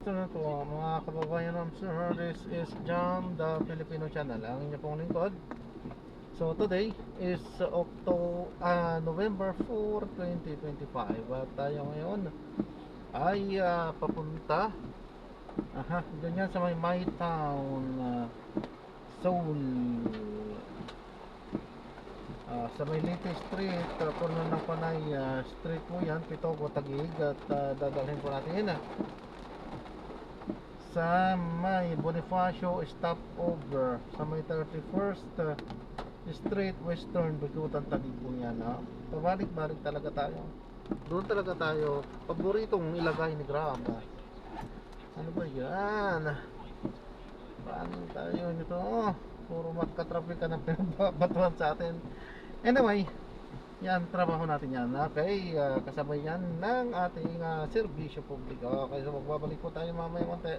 Ano po mga kababayan, sir, this is John the Filipino Channel, ang inyong pong lingkod. So today is November 4, 2025 at tayo ngayon ay papunta doon yan sa may Town, Seoul, sa may Leyte Street, puno ng Panay Street po yan, Pitogo, Taguig. At dadalhin po natin yan sa may Bonifacio stopover sa may 31st Street Western Bikutan, Taguig po yan. Pabalik-balik talaga tayo. Doon talaga tayo. Paboritong ilagay ni Grab. Ano ba yan? Paano tayo nito? Puro magka-traffic ka na pinabatuan sa atin. Anyway, yan, trabaho natin yan. Okay, kasabay yan ng ating serbisyo publiko. Okay, so magbabalik po tayo mamaya konti.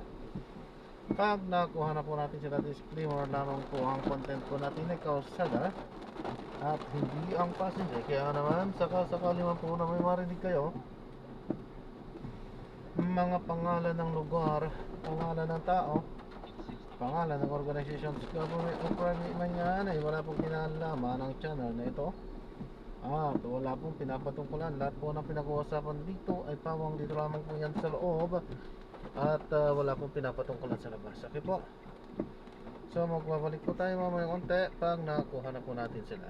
Pag nakuha na po natin sila disclaimer, lamang po ang content po natin ay kausada at hindi ang passenger. Kaya naman, sakali man po na may marinig kayo mga pangalan ng lugar, pangalan ng tao, pangalan ng organization, government o private man yan, ay wala pong kinalaman ng channel na ito. Wala pong pinapatungkulan. Lahat po ng pinag-uusapan dito ay pawang dito lamang po yan sa loob. At wala pong pinapatungkulan sa labas. Okay po. So magbabalik po tayo mamaya konti pag nakuha na po natin sila.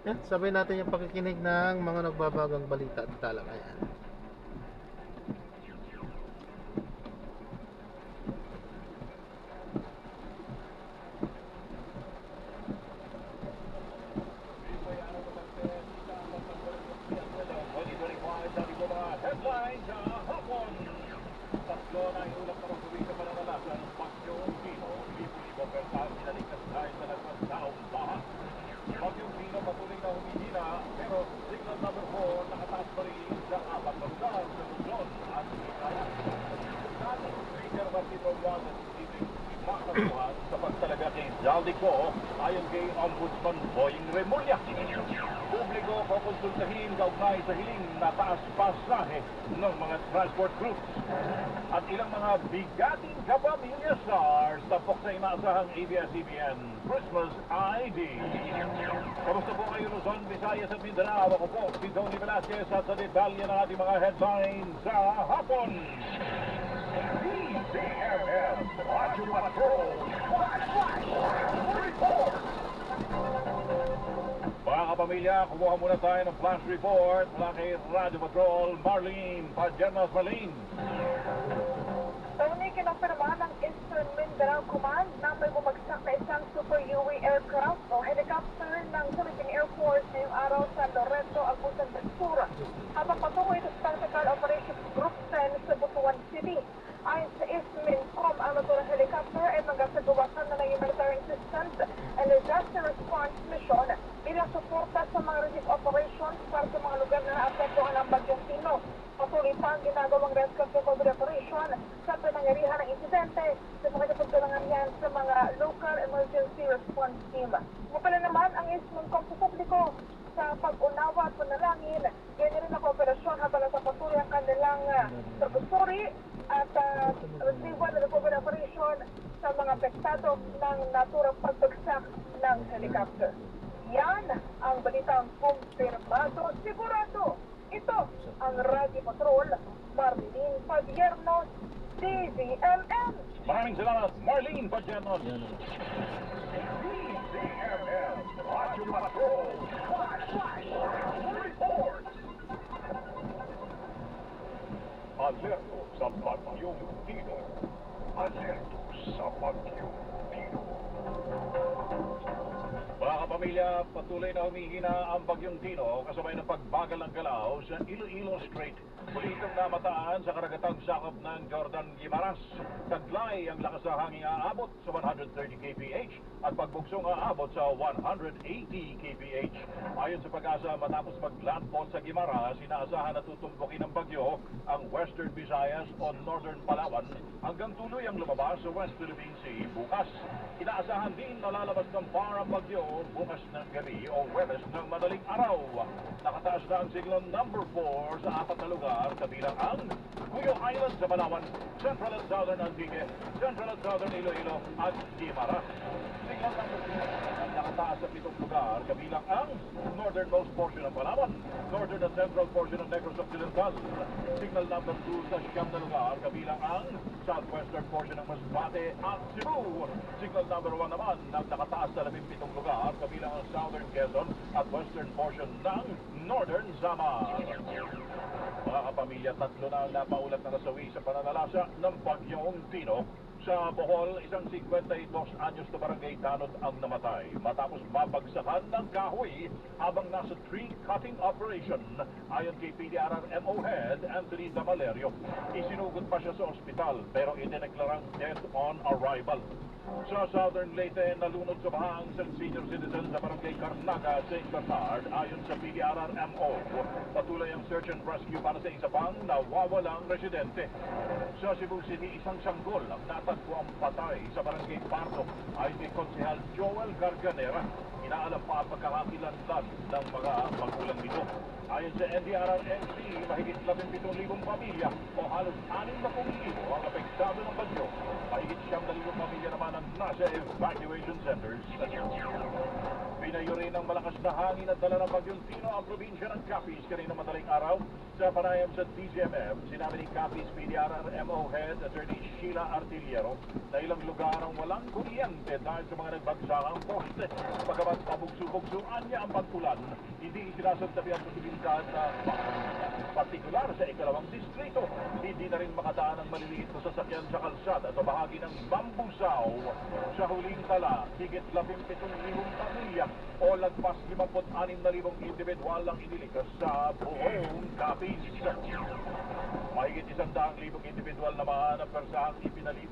Yan, sabay natin yung pakikinig ng mga nagbabagang balita at talakayan. Headlines hapon. Tatlo na iulap na magtuloy sa pananalasan ng Bagyong Pino. Libo-libo persang inaligtas dahil sa nagpagdaong baha. Bagyong Pino patuloy na humihina, pero signal number 4 nakataas pa rin sa 4 na lugar sa Luzon at Visayas. Dating Speaker Martin Romualdez isipin makatuhan sa pagtalaga kay Zaldico ayon kay Ombudsman Boying Remulla. Publiko kukonsultahin kaugnay sa hiling na taas pasahe ng mga transport groups. At ilang mga bigating kapamilya stars tapok sa inaasahang ABS-CBN Christmas ID. Kamusta po kayo Luzon, Visayas at Mindanao? Ako po si Tony Velasquez at sa detalye ng ating mga headlines sa hapon. DZMM Radio Patrol Flash Report. Mga kapamilya, kumuha muna tayo ng flash report mula kay Radio Patrol Marlene Pajernas. Marlene. Tony, kinopirma ng Eastern Mindanao Command na may bumagsak na isang Super UAE aircraft o helicopter ng Philippine Air Force ngayong araw sa Loreto, Agusan del Sur. Habang patungo ito sa Tactical Operations Group 10 sa Butuan City. Ayon sa Eastmincom, ang naturang helicopter ay magkasagawasan na ng military assistance and disaster response mission bilang suporta sa mga relief operations para sa mga lugar na naapektuhan ng Bagyong Pino. Patuloy pa ang ginagawang rescue recovery operation sa pinangyarihan ng insidente sa mga pagtulangan yan sa mga local emergency response team. Mapala naman ang Eastmincom sa publiko sa pag-unawa at panalangin. Ganyan rin ang kooperasyon habang sa patuloy ang kanilang pagsusuri at retrieval and recovery operation sa mga apektado ng naturang pagbagsak ng helicopter. Yan ang balitang kumpirmado, sigurado. Ito ang Radio Patrol, Marlene Padiernos, DZMM. Maraming salamat, Marlene Pajernas. DZMM Radio Patrol Flash Report. Alerto sa Bagyong Pino. Alerto sa Bagyong Pino. Mga pamilya, patuloy na humihina ang bagyong Tino kasabay ng pagbagal ng galaw sa Iloilo Strait. Muli itong namataan sa karagatang sakop ng Jordan Guimaras. Taglay ang lakas na hangin aabot sa 130 kph at pagbuksong aabot sa 180 kph. Ayon sa Pag-asa, matapos maglandfall sa Guimaras, inaasahan na tutumbukin ng bagyo ang Western Visayas o Northern Palawan hanggang tuluyang lumabas sa West Philippine Sea bukas. Inaasahan din na lalabas ng bar ang bagyo bukas ng gabi o Webes ng madaling araw. Nakataas na ang signal number 4 sa 4 na lugar kabilang ang Cuyo Island sa Palawan, Central at Southern Antique, Central at Southern Iloilo at Guimaras. Signal number 2 ang nakataas sa 7 lugar kabilang ang northernmost portion ng Palawan, northern at central portion ng Negros Occidental. Signal number 2 sa 9 na lugar kabilang ang southwestern portion ng Masbate at Cebu. Signal number 1 naman ang nakataas sa 17 lugar kabilang ang southern Quezon at western portion ng northern Samar. Mga kapamilya, 3 na ang napaulat na nasawi sa pananalasa ng bagyong Tino. Sa Bohol, isang 52 anyos na barangay tanod ang namatay matapos mabagsakan ng kahoy habang nasa tree cutting operation. Ayon kay PDRRMO Head Anthony Damalerio, isinugod pa siya sa ospital pero idineklarang dead on arrival. Sa Southern Leyte, nalunod sa baha ang isang senior citizen sa barangay Carnaga, St. Bernard. Ayon sa PDRRMO, patuloy ang search and rescue para sa isa pang nawawalang residente. Sa Cebu City, isang sanggol ang natagpuang patay sa barangay Pardo. Ayon kay Konsehal Joel Garganera, inaalam pa ang pagkakakilanlan ng mga magulang nito. Ayon sa NDRRMC, mahigit 17,000 pamilya o halos 60,000 ang apektado ng bagyo. Mahigit 9,000 pamilya naman ang nasa evacuation centers. Pinayo rin ng malakas na hangin at dala ng bagyong Tino ang probinsya ng Capiz kanina madaling araw. Sa panayam sa DZMM, sinabi ni Capiz PDRRMO Head Attorney Sheila Artillero na ilang lugar ang walang kuryente dahil sa mga nagbagsakang poste. Pagkabat pabugso-bugsuan niya ang pag-ulan, hindi isinasantabi ang posibilidad na partikular sa ikalawang distrito. Hindi na rin makadaan ang maliliit na sasakyan sa kalsada sa bahagi ng Bambusao. Sa huling tala, higit 17,000 pamilya o lagpas 56,000 individual ang inilikas sa buong Capiz. Mahigit 100,000 individual naman ang persahang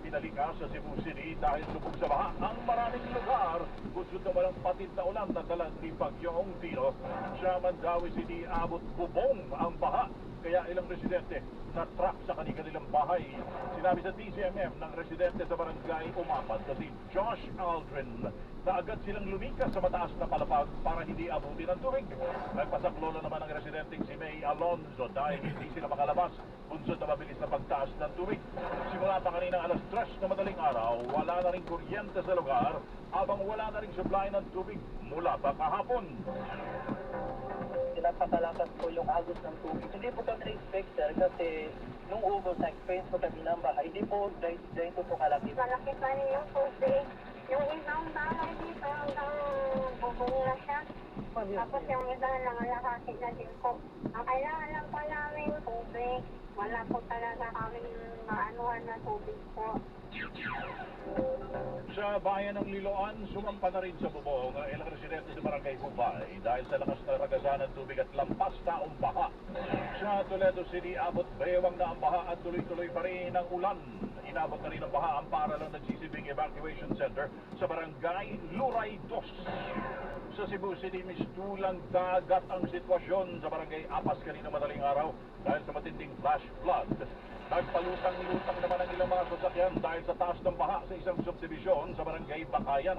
pinalikas sa Cebu City dahil subog sa baha ang maraming lugar. Gusto naman ang patid na ulan na dala ni Bagyong Tino. Sa Mandawi City, abot bubong ang baha. Kaya ilang residente na-trap sa kanilang bahay. Sinabi sa DZMM ng residente sa barangay Umapan na si Josh Aldrin na agad silang lumikas sa mataas na palapag para hindi abutin ng tubig. Nagpasaklolo naman ang residenteng si May Alonzo dahil hindi sila makalabas bunsod na mabilis na pagtaas ng tubig. Simula pa kanina alas 3 na madaling araw, wala na rin kuryente sa lugar habang wala na rin supply ng tubig mula pa kahapon. Napakalakas po yung agos ng tubig. Hindi po kami na-expect, sir, kasi nung ubos, na-experience po kami ng bahay, hindi po dahito po kalaki. Malaki pa rin yung tubig. Yung isang bahay dito hanggang bubong na siya. Tapos yung iba nangalakasig na din po. Ang kailangan lang po namin tubig. Wala po talaga kaming maanuhan na tubig po. Sa bayan ng Liloan, sumampa na rin sa bubong ang ilang residente sa barangay Hubay dahil sa lakas na ragasan ng tubig at lampas taong baha. Sa Toledo City, abot bewang na ang baha at tuloy-tuloy pa rin ang ulan. Inabot na rin ang baha ang paralang nagsisilbing evacuation center sa barangay Luray 2. Sa Cebu City, mistulang dagat ang sitwasyon sa barangay Apas kanina madaling araw dahil sa matinding flash flood. Nagpalutang-lutang naman ang ilang mga sasakyan dahil sa taas ng baha sa isang subdivision sa barangay Bakayan.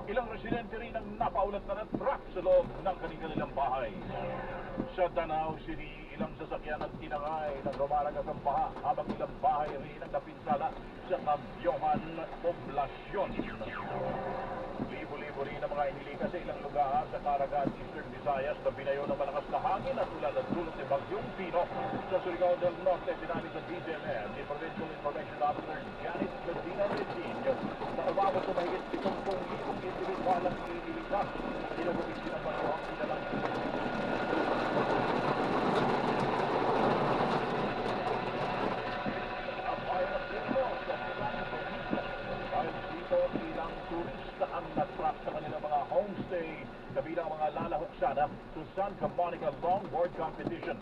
Ilang residente rin ang napaulat na na-trap sa loob ng kanilang bahay. Sa Danao City, ilang sasakyan ang tinangay ng lumalagas ang baha habang ilang bahay rin ang napinsala sa Kabyohan Poblasyon. Libo-libo rin ang mga inilikas sa ilang lugar sa Caraga at Eastern Visayas na binayo ng malakas na hangin at ulan at dulot ni Bagyong Tino. Sa Surigao del Norte, sinabi sa DZMM ni Provincial Information Officer Janet Medina Resinio na umabot sa mahigit 70,000 individual ang inilikas. Tinubugis din ang manuhang sinalang dahil dito ilang turista ang natrap sa kanilang mga homestay to Santa Monica Longboard Competition.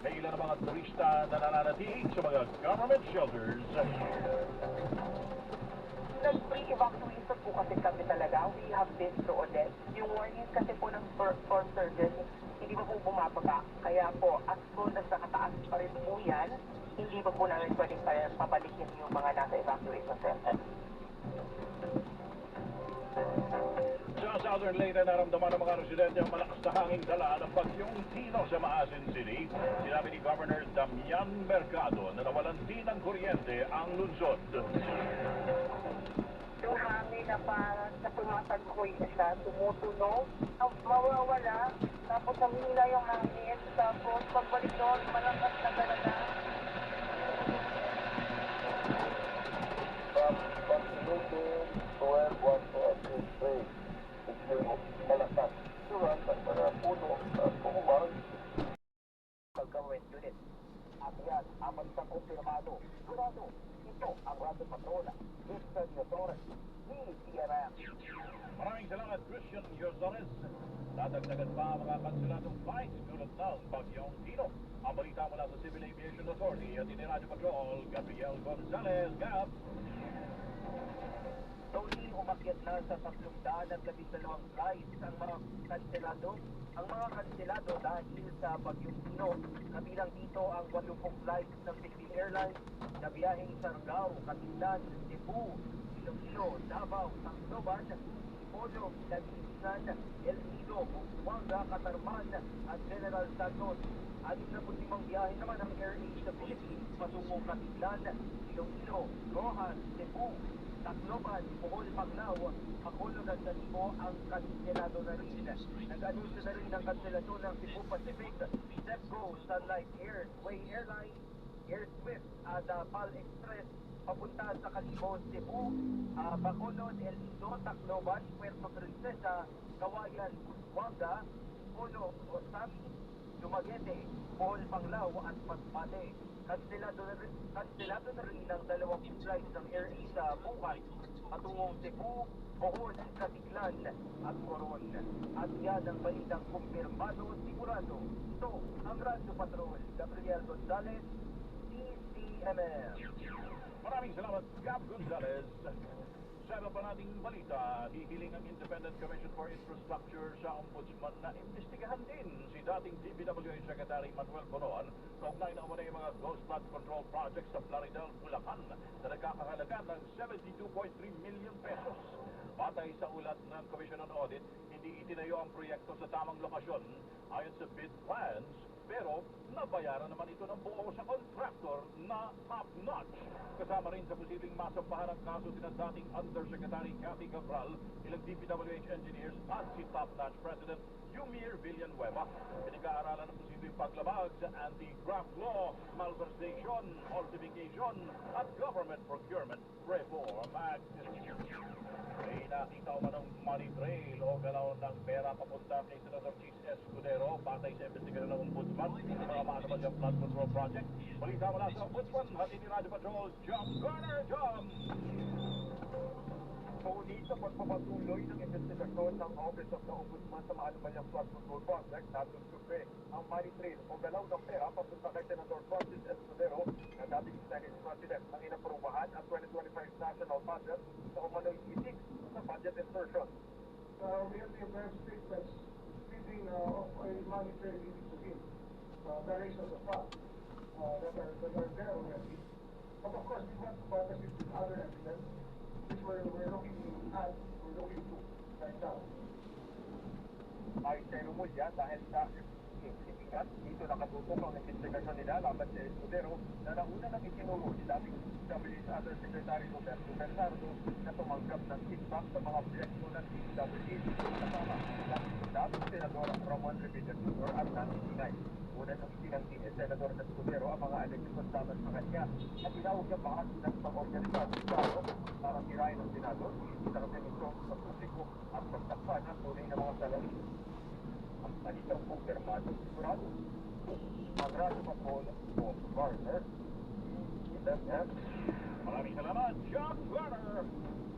May ilan ang mga turista na nananatiling sa mga government shelters. Nag-pre-evacuation po kasi kami talaga. We have been through ulit. Yung warnings kasi po ng storm surges, hindi pa po bumababa. Kaya po, as soon as nakataas pa rin po yan, hindi pa po namin pwedeng pabalikin yung mga nasa evacuation center. Sa Southern Leyte, naramdaman ng mga residente ang malakas na hanging dala ng bagyong Tino sa Maasin City. Sinabi ni Governor Damian Mercado na nawalan din ng kuryente ang lungsod. Yung hangin na parang sa tumataghoy siya, tumutunog, mawawala, tapos namila yung hangin, tapos pagbalik doon, malakas na talaga. From Pagsiluto to where was trade. Malakas. Surat at mga puno at kumumang. Government unit. At yan, apat sa kumpirmado. Sigurado, ito ang Radyo Patrola. Christian Yotores, DCMM. Maraming salamat, Christian Yozores. Dadagdagan pa ang mga kanseladong flights tulad ng bagyong Tino. Ang balita mula sa Civil Aviation Authority at ini Radyo Patrol, Gabriel Gonzalez, Gab. Tony, umakyat na sa 312 flights ang mga kanselado. Ang mga kanselado dahil sa bagyong Tino. Kabilang dito ang 80 flights ng Philippine Airlines na biyaheng Sargao, Katilan, Cebu, Iloilo, Davao, Tacloban, Polo, Dagupan, El Nido, Buanga, Catarman at General Santos. 65 biyahe naman ang Air Asia Philippines patungong Katilan, Iloilo, Rojas, Cebu, Tacloban, Bohol, Panglao, Bacolod at Tanibo ang kanselado na rin. Nag-anunsyo na rin ang kanselasyon ng Cebu Pacific, Sepco, Sunlight Air, Way Airlines, Air Swift at PAL Express papunta sa Calibon, Cebu, Bacolod, El Nido, Tacloban, Puerto Princesa, Kawayan, Buanga, Polo, Osami, Dumaguete, Bohol, Panglao at Masbate. Kanselado na rin ang 20 flights ng Air Asia bukas patungong Cebu, Bohol, Katiglan at Coron. At yan ang balitang kumpirmado, sigurado. Ito ang Radyo Patrol, Gabriel Gonzalez, DCMM. Maraming salamat, Gab Gonzalez. Sa iba pa nating balita, hihiling ang Independent Commission for Infrastructure sa Ombudsman na imbestigahan din si dating DPWH Secretary Manuel Bonoan kaugnay na umunay mga ghost flood control projects sa Plaridel, Bulacan na nagkakahalaga ng 72.3 million pesos. Batay sa ulat ng Commission on Audit, hindi itinayo ang proyekto sa tamang lokasyon ayon sa bid plans, pero nabayaran naman ito ng buo sa contractor na top-notch. Kasama rin sa posibleng masampahan ang kaso sina dating Undersecretary Cathy Cabral, ilang DPWH engineers at si top-notch President Yumir Villanueva. Pinag-aaralan ng posibleng paglabag sa anti-graft law, malversation, falsification at government procurement reform act. May nakita man ng money trail o galaw ng pera papunta kay Senator Chis Escudero batay sa investigasyon ng Ombudsman sa mga maanamag ang flood control project. Balita mula sa Ombudsman, hati ni Radyo Patrol, John Garner, John! Tony, sa pagpapatuloy ng investigasyon ng Office of the Ombudsman sa maanumalyang flood control project, natutuloy ang money trail o galaw ng pera papunta kay Senator Francis Escudero na dating Senate President ng inaprubahan ang 2025 national budget sa umano'y itik sa budget insertion. We have the advance statements speaking of a money trail leading to him. Variations of funds that are there already. But of course, we want to balance it with other evidence which we're looking to right now. Ay seremolya dahil sa signifikan dito nakatutok ang investigasyon nila laban sa Escudero na nauna nang itinuro si dating DPWH Undersecretary Roberto Bernardo na tumanggap ng kickback sa mga proyekto ng DPWH kasama dating Senador Ramon Revilla Jr. at Nancy Tingay. Una nang itinanggi ni Senador Escudero ang mga alegasyon laban sa kanya at tinawag niya pangasinan sa organisasyon Estado para tirahin ang Senador, isang semisyon sa publiko at pagtakpan ang tunay na mga salarin. Ang balitang kumpirmado sigurado. Ang Radyo Patrol o Garner, DFF. Maraming salamat, John Garner!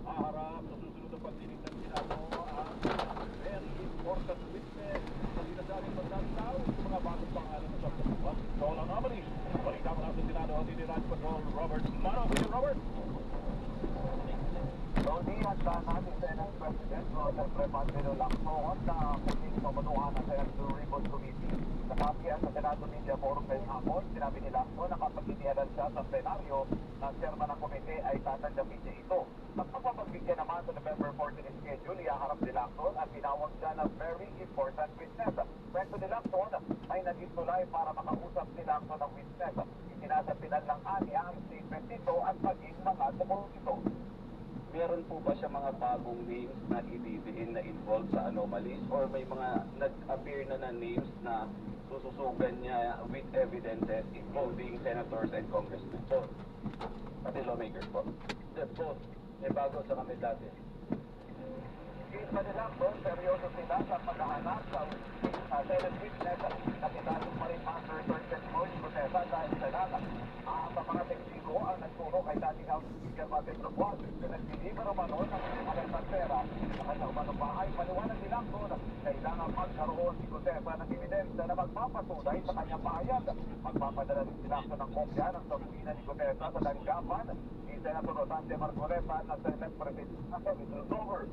Haharap sa susunod na pagdinig ng Senado ang very important witness sa sinasabing Pantelo Lacson na kuning pamanuhan ng Senate Blue Ribbon Committee. Nakapihan sa Senado Media Forum ngayong hapon, sinabi ni Lacson na kapag inihalan siya sa plenaryo ng chairman ng komite ay tatanggapin niya ito. Nagpapagbigyan naman sa November 14 schedule, ihaharap ni Lacson at tinawag siya na very important witness. Kwento ni Lacson ay naging tulay para makausap ni Lacson ng witness. Itinasapinan lang niya ang statement nito at maging mga tumulong ito. Meron po ba siya mga bagong names na ibibihin na involved sa anomalies or may mga nag-appear na names na sususugan niya with evidences including senators and congressmen? Both. Pati lawmakers po. Both. May bago sa kami dati. Isa ni Lacson, seryoso sila sa paghahanap sa Senate witness na tinatong pa rin Master Sergeant Moy Gutesa dahil sa nata. Sa mga tekniko ang nagturo kay dating House Speaker Martin Romuald na nagdiliver umano ng Alenta Pera sa kanyang umanong bahay. Paliwanag ni Lacson, kailangan magkaroon si Gutesa ng ebidensya na magpapatunay sa kanyang pahayag. Magpapadala rin si Lacson ng kopya ng sabuhinan ni Gutesa sa tanggapan ni Senator Rosante Marcoleta na Senate President na Senator Dover.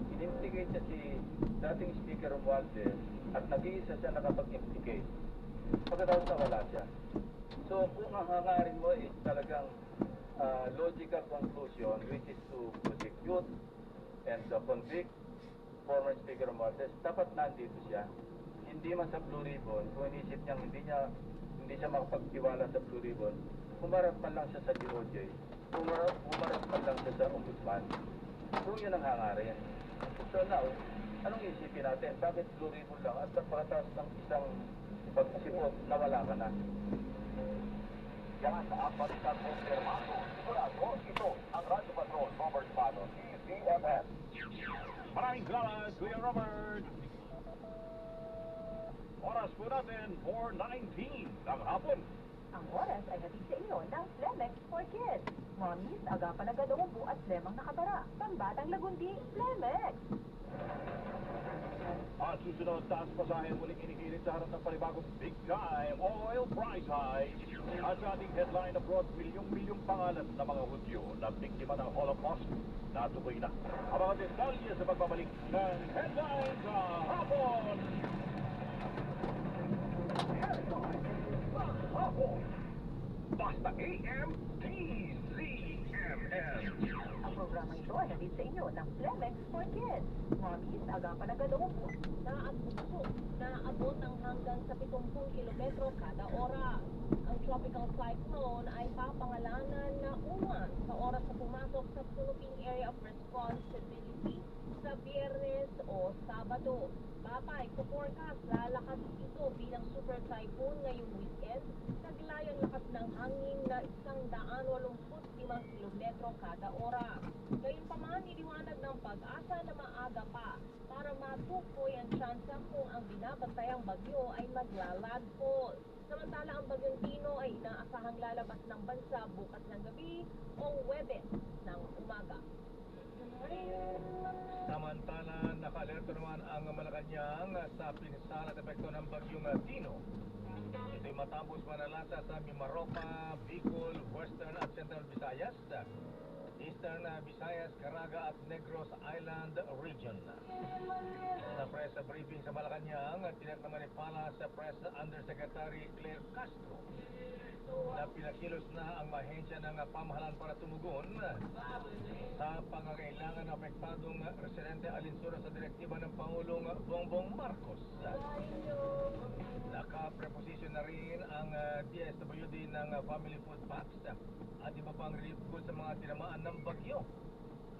In-implicate niya si dating Speaker Romualdez at nag-iisa siya nakapag-implicate. Pagkatapos na wala siya. So kung ang hangarin mo is talagang logical conclusion which is to prosecute and convict former Speaker Romualdez, dapat nandito siya. Hindi man sa Blue Ribbon, kung inisip niyang hindi siya makapagtiwala sa Blue Ribbon, humarap man lang siya sa DOJ, humarap man lang siya sa Ombudsman. Kung yun ang hangarin. So now, anong isipin natin? Bakit Blue Ribbon lang at pagkatapos ng isang pagsipot, nawala ka na? Yan ang balikan po Germano. Sigurado, ito ang Radyo Patrol, Robert Pano, DZMM. Maraming salamat, Kuya Robert. Oras po natin, 4:19 ng hapon. Ang oras ay hatid sa inyo ng Flemex for Kids. Mommies, agapan na gadumbo at lemang nakabara. Pambatang lagundi, Flemex. At susunod, taas pasahe muling inigilit sa harap ng panibagong big time oil price high. At sa ating headline abroad, milyong-milyong pangalan ng mga Hudyo na biktima ng Holocaust natukoy na. Ang mga detalye sa pagbabalik ng headline sa hapon. Basta AM, DZMM. Ang programa ito ay hatid sa inyo ng Flemex for Kids. Mommies, agapan na gadumbo. Naabot ng hanggang sa 70 kilometro kada oras. Ang tropical cyclone ay papangalanan na uwan sa oras na pumasok sa Philippine Area of Responsibility sa Biyernes o Sabado. Babay, forecast lalakad ito bilang super typhoon ngayong weekend. Naglayang lakas ng hangin na 185 kilometro kada oras. Gayunpaman, iniwanag ng pag-asa na maaga pa para matukoy ang tsansa kung ang binabantayang bagyo ay maglalandfall. Samantala, ang bagyong Tino ay inaasahang lalabas ng bansa bukas ng gabi o Huwebes ng umaga. Samantala, naka-alerto naman ang Malacanang sa pinsala at epekto ng bagyong Tino. Ito'y matapos manalasa sa Mimaropa, Bicol, Western at Central Visayas, Eastern Visayas, Caraga at Negros Island Region. Sa press briefing sa Malacanang, tiyak naman ipala sa Press Undersecretary Claire Castro na pinakilos na ang mahensya ng pamahalaan para tumugon sa pangangailangan ng apektadong residente alinsunod sa direktiba ng Pangulong Bongbong Marcos. Naka-preposition na rin ang DSWD ng Family Food Packs at iba pang relief goods sa mga tinamaan ng bagyo,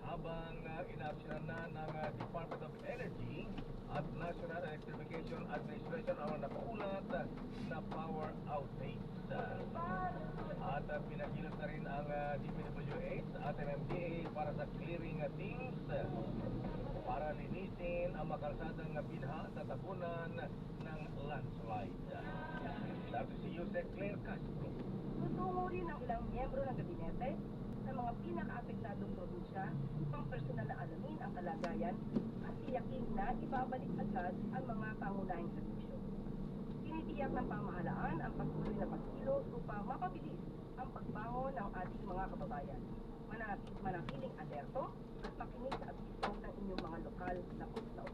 habang inaksyonan na ng Department of Energy at National Electrification Administration ang napaulat na power outage. At pinakilos na rin ang DPWH at MMDA para sa clearing teams para linisin ang makalsadang binha sa tapunan ng landslide. Dato si Jose Claire Castro. Tutungo rin ang ilang miyembro ng gabinete sa mga pinaka-apektadong probinsya upang personal na alamin ang kalagayan at tiyakin na ibabalik agad ang mga pangunahing serbisyo. Tinitiyak ng pamahalaan ang patuloy na pagkilos upang mapabilis ang pagbangon ng ating mga kababayan. manatiling alerto at makinig sa abiso ng inyong mga lokal na opisyal.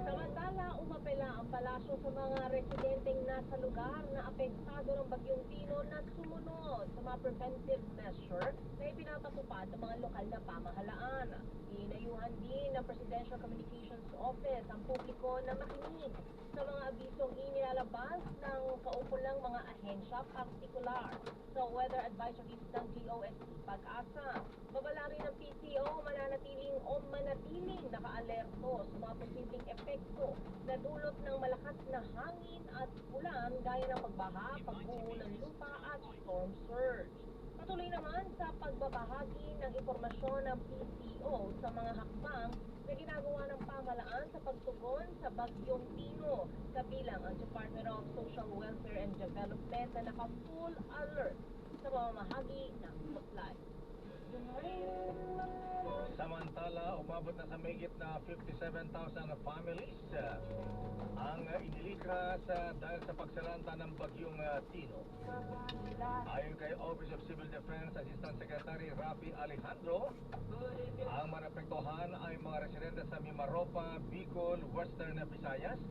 Samantala, umapela ang palasyo sa mga residenteng nasa lugar na apektado ng Bagyong Tino na sumunod sa mga preventive measure na ipinapatupad ng mga lokal na pamahalaan. Inayuhan din ng Presidential Communications Office ang publiko na makinig sa mga abisong inilalabas ng kaukulang mga ahensya, partikular sa weather advisories ng DOST Pag-asa. Babala rin ng PCO manatiling naka-alerto sa mga posibleng epekto na dulot ng malakas na hangin at ulan gaya ng pagbaha, pagbuho ng lupa at storm surge. Patuloy naman sa pagbabahagi ng impormasyon ng PCO sa mga hakbang na ginagawa ng pamahalaan sa pagtugon sa Bagyong Tino, kabilang ang Department of Social Welfare and Development na naka-full alert sa pamamahagi ng supply. Samantala, umabot na sa mahigit na 57,000 families ang inilikas dahil sa pagsalanta ng Bagyong Tino. Ayon kay Office of Civil Defense Assistant Secretary Rafi Alejandro, ang manapektuhan ay mga residente sa Mimaropa, Bicol, Western Visayas,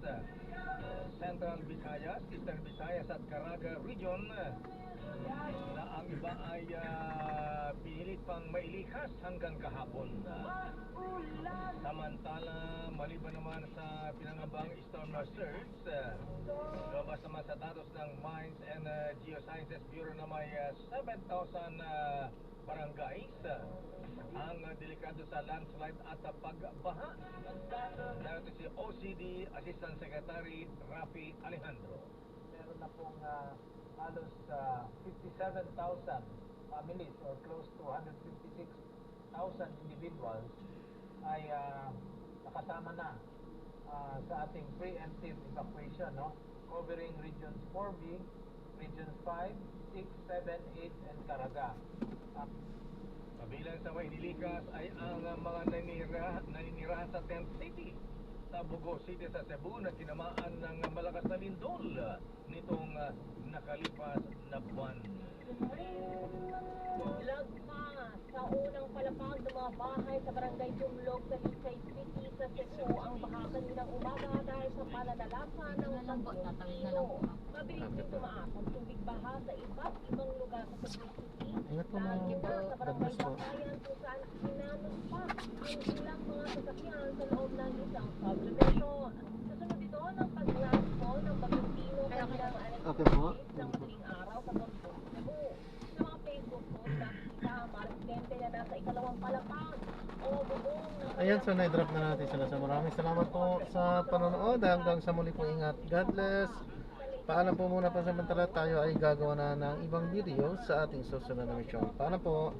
Central Visayas, Eastern Visayas at Caraga Region, na ang iba ay pinilit pang mailikas hanggang kahapon. Samantala, maliban naman sa pinangambang storm surge, lumabas naman sa datos ng Mines and Geosciences Bureau na may 7,000 barangays ang delikado sa landslide at pagbaha. Narito si OCD Assistant Secretary Rafi Alejandro. Meron na pong halos 57,000 families or close to 156,000 individuals ay nakasama na sa ating preemptive evacuation, no? Covering regions 4B, regions 5, 6, 7, 8, and Caraga. Kabilang sa mga inilikas ay ang mga naninirahan sa Tent City sa Bogo City sa Cebu na tinamaan ng malakas na lindol nitong nakalipas na buwan. Lagpas sa unang palapag ng mga bahay sa Barangay Tumlog sa Licay City sa Cebu ang baha kaninang umaga dahil sa pananalasan ng Bagyong Tino. Mabilis din tumaas ang tubig baha sa iba't ibang lugar sa Cebu City. Ingat po mga Lagi na sa Barangay po. Bakayan kung saan sinanumpak ang ilang mga sasakyan sa loob ng isang subdivision. Kasunod ito ng pag-landfall ng Bagyong Tino kaninang Okay po. ng madaling araw sa Tondo, Cebu. Sa mga Facebook post nakikita ang mga residente na nasa ikalawang palapag o bubong ng Ayan, so na-drop na natin sila. So maraming salamat po sa panonood. Hanggang sa muli po, ingat. God bless. Paalam po muna, pansamantala tayo ay gagawa na ng ibang video sa ating susunod na mission. Paalam po.